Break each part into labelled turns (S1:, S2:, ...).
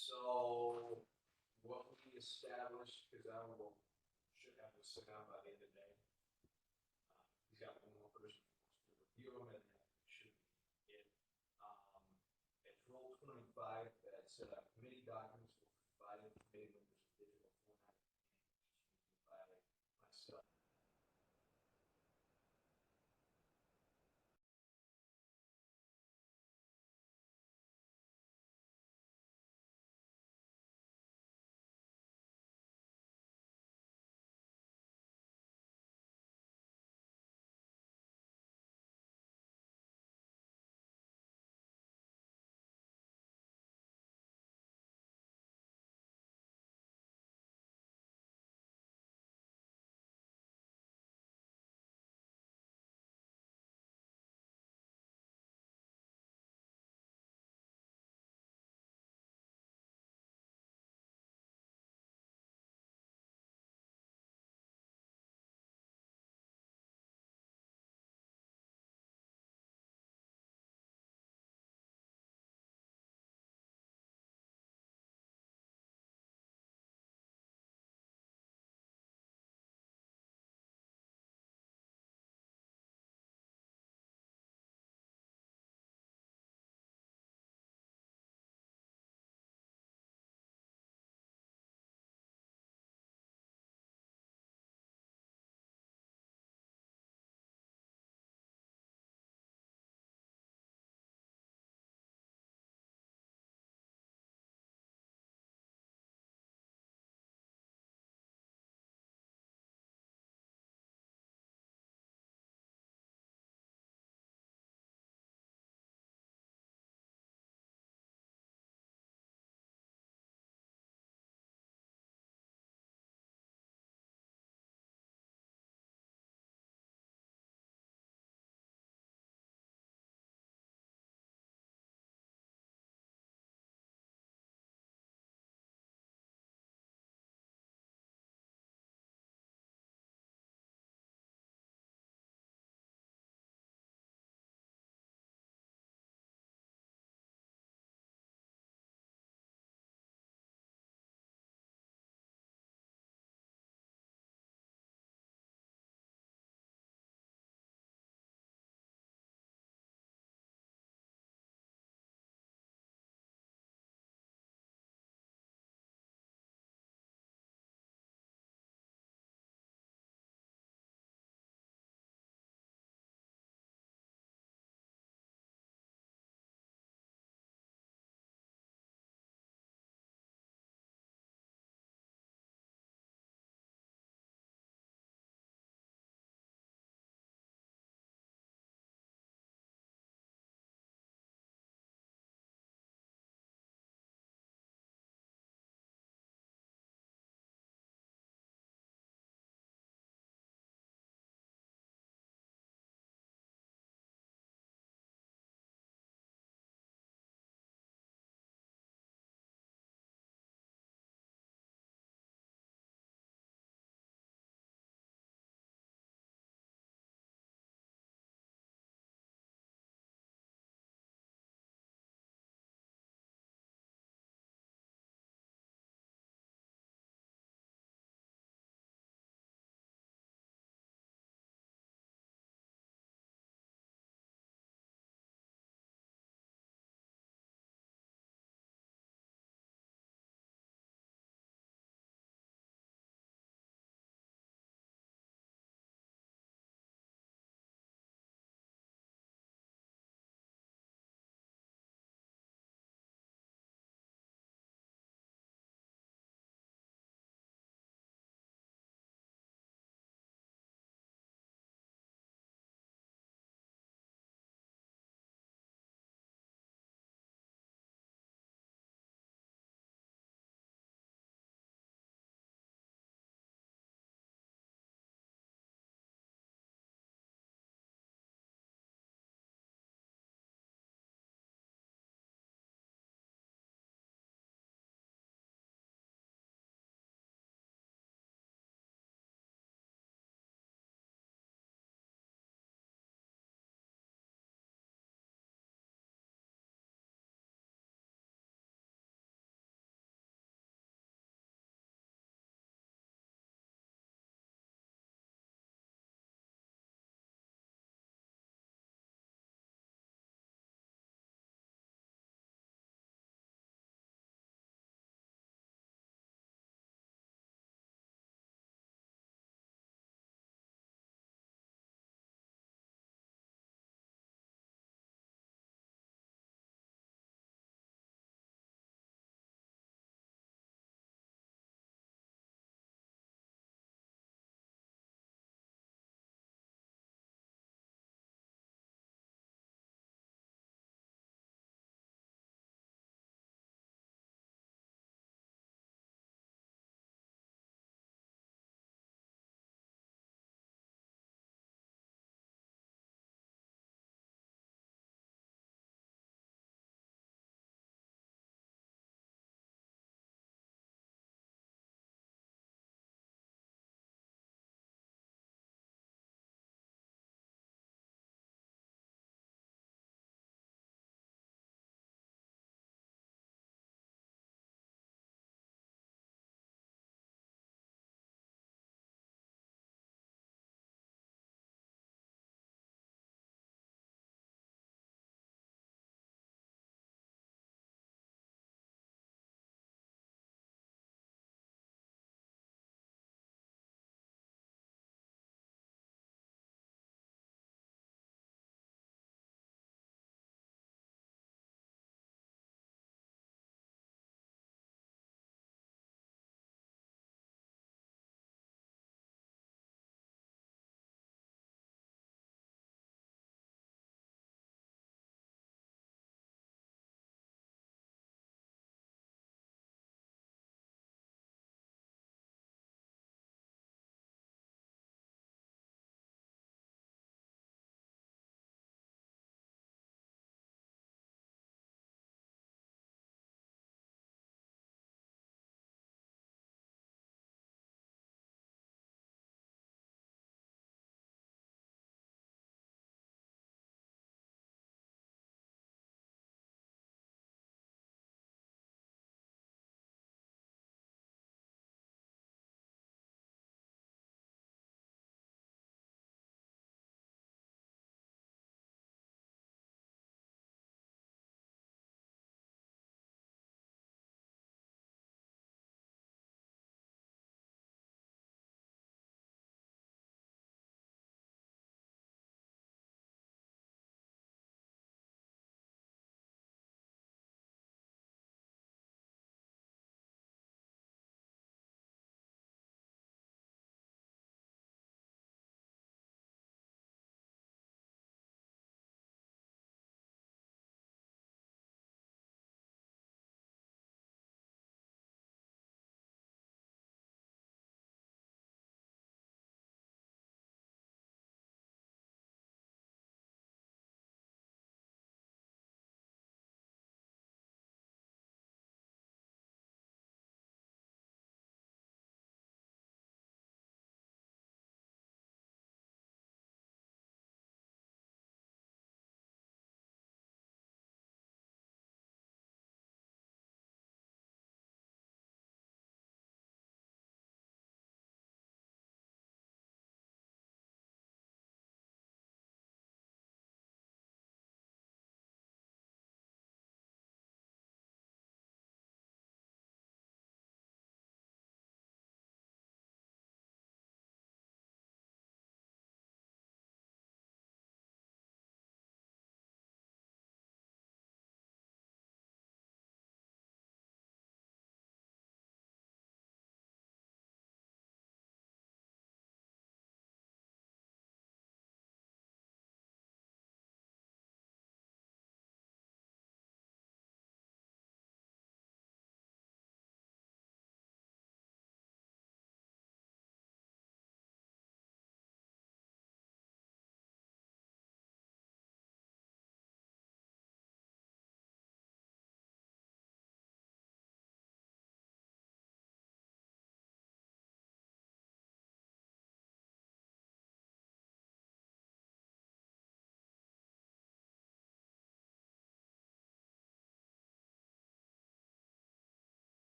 S1: So what we established, because I should have this sit down by the end of the day. He's got one more person who wants to review them, and that should be it. It's Rule 25 that committee documents will be provided to committee members in digital format and by myself.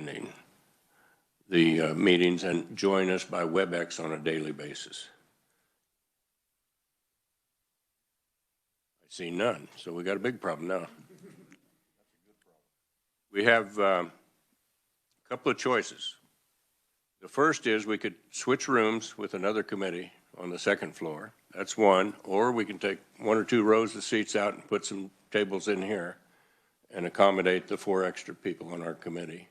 S2: attending the meetings and join us by WebEx on a daily basis? I see none, so we got a big problem now. We have a couple of choices. The first is we could switch rooms with another committee on the second floor. That's one. Or we can take 1 or 2 rows of seats out and put some tables in here and accommodate the 4 extra people on our committee.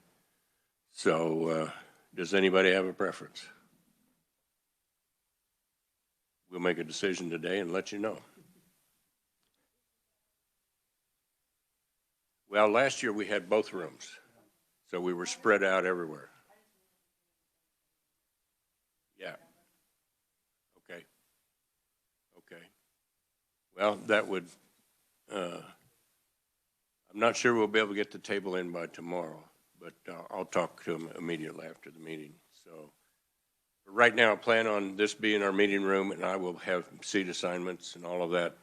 S2: So does anybody have a preference? We'll make a decision today and let you know. Well, last year we had both rooms, so we were spread out everywhere. Yeah. Okay. Okay. Well, that would, I'm not sure we'll be able to get the table in by tomorrow, but I'll talk to them immediately after the meeting. So right now, I plan on this being our meeting room, and I will have seat assignments and all of that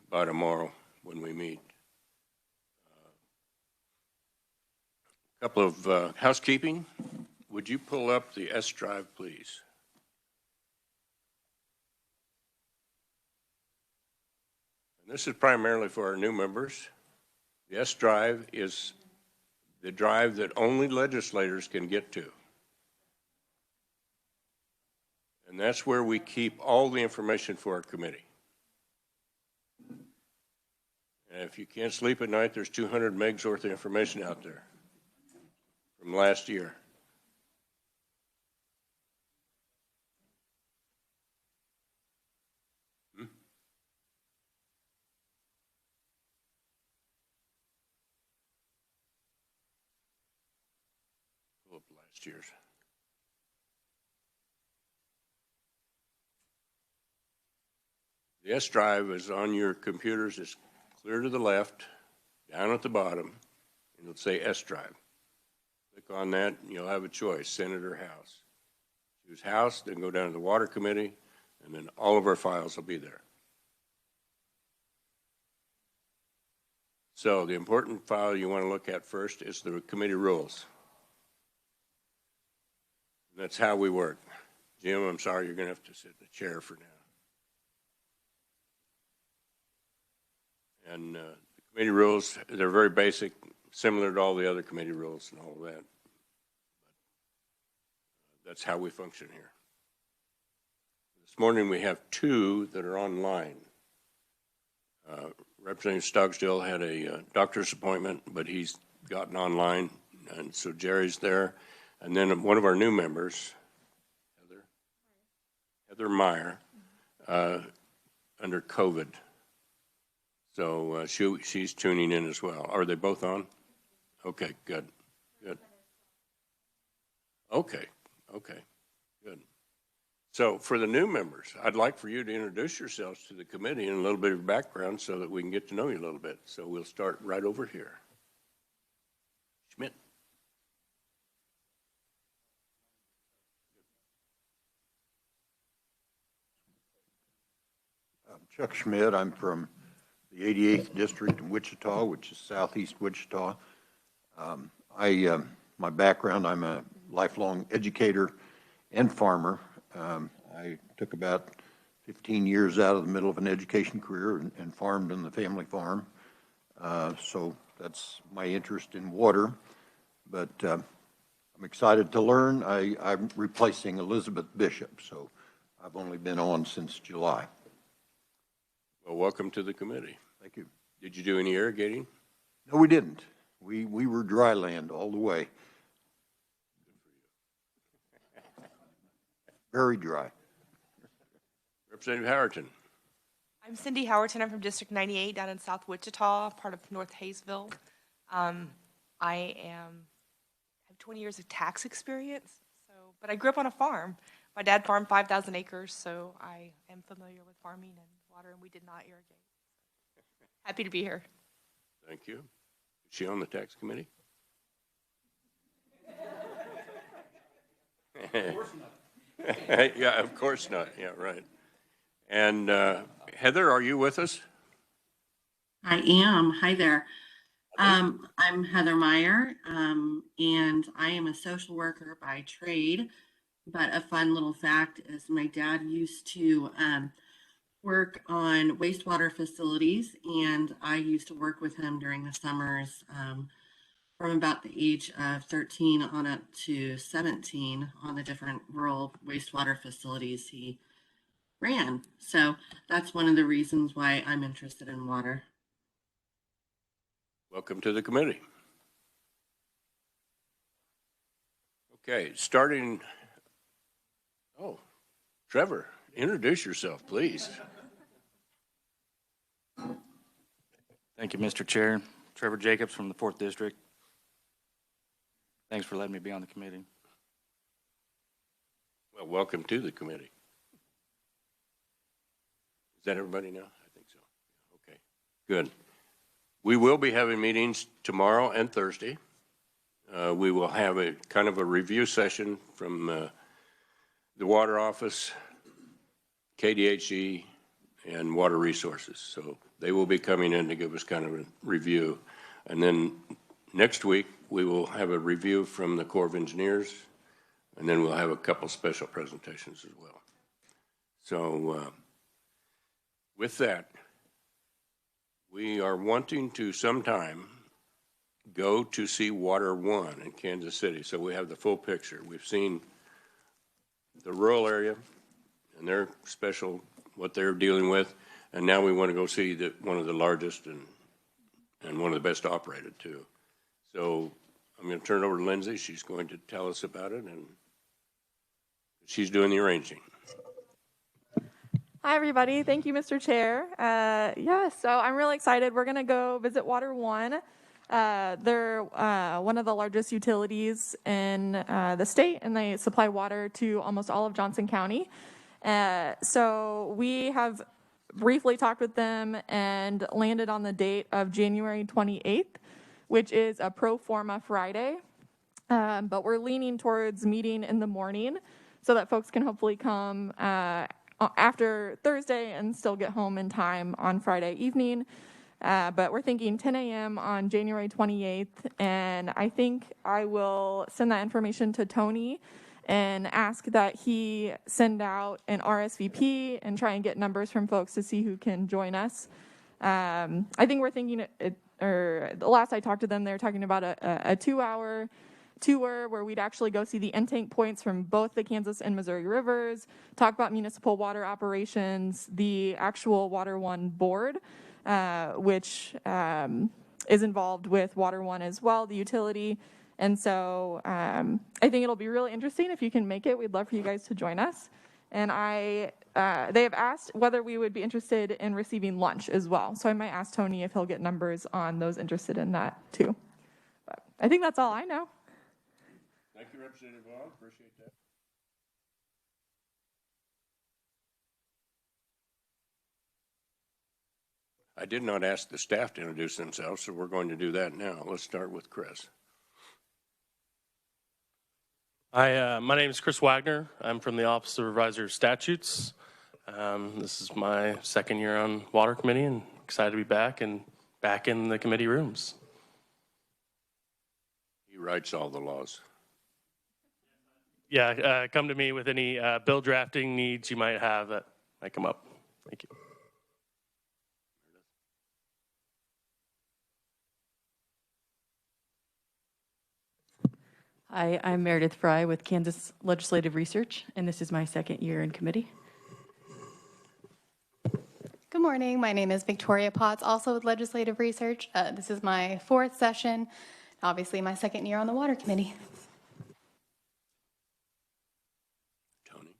S2: by tomorrow when we meet. A couple of housekeeping. Would you pull up the S drive, please? And this is primarily for our new members. The S drive is the drive that only legislators can get to. And that's where we keep all the information for our committee. And if you can't sleep at night, there's 200 megs worth of information out there from last year. Pull up last year's. The S drive is on your computers. It's clear to the left, down at the bottom, and it'll say S drive. Click on that, and you'll have a choice, Senate or House. Choose House, then go down to the Water Committee, and then all of our files will be there. So the important file you want to look at first is the committee rules. And that's how we work. Jim, I'm sorry, you're going to have to sit in the chair for now. And the committee rules, they're very basic, similar to all the other committee rules and all of that. But that's how we function here. This morning we have 2 that are online. Representative Stogsdill had a doctor's appointment, but he's gotten online, and so Jerry's there. And then one of our new members, Heather Meyer, under COVID. So she's tuning in as well. Are they both on? Okay, good, good. Okay, good. So for the new members, I'd like for you to introduce yourselves to the committee and a little bit of background so that we can get to know you a little bit. So we'll start right over here. Schmidt.
S3: I'm Chuck Schmidt. I'm from the 88th District in Wichita, which is southeast Wichita. My background, I'm a lifelong educator and farmer. I took about 15 years out of the middle of an education career and farmed on the family farm. So that's my interest in water. But I'm excited to learn. I'm replacing Elizabeth Bishop, so I've only been on since July.
S2: Well, welcome to the committee.
S3: Thank you.
S2: Did you do any irrigating?
S3: No, we didn't. We were dry land all the way. Very dry.
S2: Representative Howarton.
S4: I'm Cindy Howarton. I'm from District 98 down in South Wichita, part of North Hayesville. I have 20 years of tax experience, but I grew up on a farm. My dad farmed 5,000 acres, so I am familiar with farming and water, and we did not irrigate. Happy to be here.
S2: Thank you. Is she on the tax committee?
S1: Of course not.
S2: Yeah, of course not. Yeah, right. And Heather, are you with us?
S5: I am. Hi there. I'm Heather Meyer, and I am a social worker by trade. But a fun little fact is my dad used to work on wastewater facilities, and I used to work with him during the summers from about the age of 13 on up to 17 on the different rural wastewater facilities he ran. So that's one of the reasons why I'm interested in water.
S2: Welcome to the committee. Okay, starting, oh, Trevor, introduce yourself, please.
S6: Thank you, Mr. Chair. Trevor Jacobs from the 4th District. Thanks for letting me be on the committee.
S2: Well, welcome to the committee. Is that everybody now? I think so. Okay, good. We will be having meetings tomorrow and Thursday. We will have a kind of a review session from the Water Office, KDHE, and Water Resources. So they will be coming in to give us kind of a review. And then next week, we will have a review from the Corps of Engineers, and then we'll have a couple special presentations as well. So with that, we are wanting to sometime go to see Water One in Kansas City. So we have the full picture. We've seen the rural area and their special, what they're dealing with. And now we want to go see one of the largest and one of the best operated too. So I'm going to turn it over to Lindsay. She's going to tell us about it, and she's doing the arranging.
S7: Hi, everybody. Thank you, Mr. Chair. So I'm really excited. We're going to go visit Water One. They're one of the largest utilities in the state, and they supply water to almost all of Johnson County. So we have briefly talked with them and landed on the date of January 28th, which is a pro forma Friday. But we're leaning towards meeting in the morning so that folks can hopefully come after Thursday and still get home in time on Friday evening. But we're thinking 10 a.m. on January 28th, and I think I will send that information to Tony and ask that he send out an RSVP and try and get numbers from folks to see who can join us. I think we're thinking, or the last I talked to them, they were talking about a 2-hour tour where we'd actually go see the intake points from both the Kansas and Missouri rivers, talk about municipal water operations, the actual Water One board, which is involved with Water One as well, the utility. And so I think it'll be really interesting. If you can make it, we'd love for you guys to join us. And they have asked whether we would be interested in receiving lunch as well. So I might ask Tony if he'll get numbers on those interested in that too. But I think that's all I know.
S2: Thank you, Representative Vaughn. Appreciate that. I did not ask the staff to introduce themselves, so we're going to do that now. Let's start with Chris.
S8: Hi, my name is Chris Wagner. I'm from the Office of Revisor of Statutes. This is my second year on Water Committee, and excited to be back in the committee rooms.
S2: He writes all the laws.
S8: Yeah, come to me with any bill drafting needs you might have that might come up. Thank you.
S9: Hi, I'm Meredith Fry with Kansas Legislative Research, and this is my second year in committee.
S10: Good morning. My name is Victoria Potts, also with Legislative Research. This is my 4th session, obviously my second year on the Water Committee.
S2: Tony.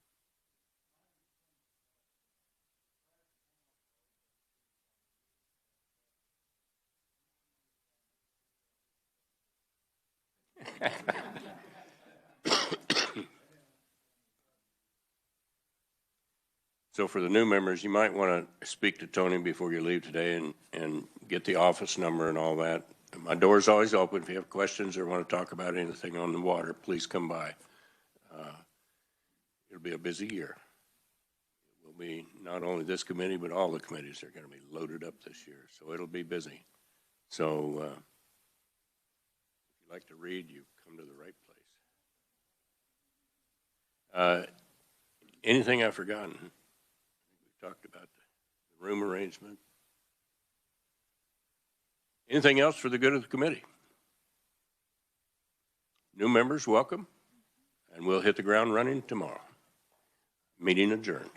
S2: So for the new members, you might want to speak to Tony before you leave today and get the office number and all that. My door's always open. If you have questions or want to talk about anything on the water, please come by. It'll be a busy year. It will be not only this committee, but all the committees are going to be loaded up this year. So it'll be busy. So like to read, you've come to the right place. Anything I've forgotten? We talked about the room arrangement. Anything else for the good of the committee? New members, welcome, and we'll hit the ground running tomorrow. Meeting adjourned.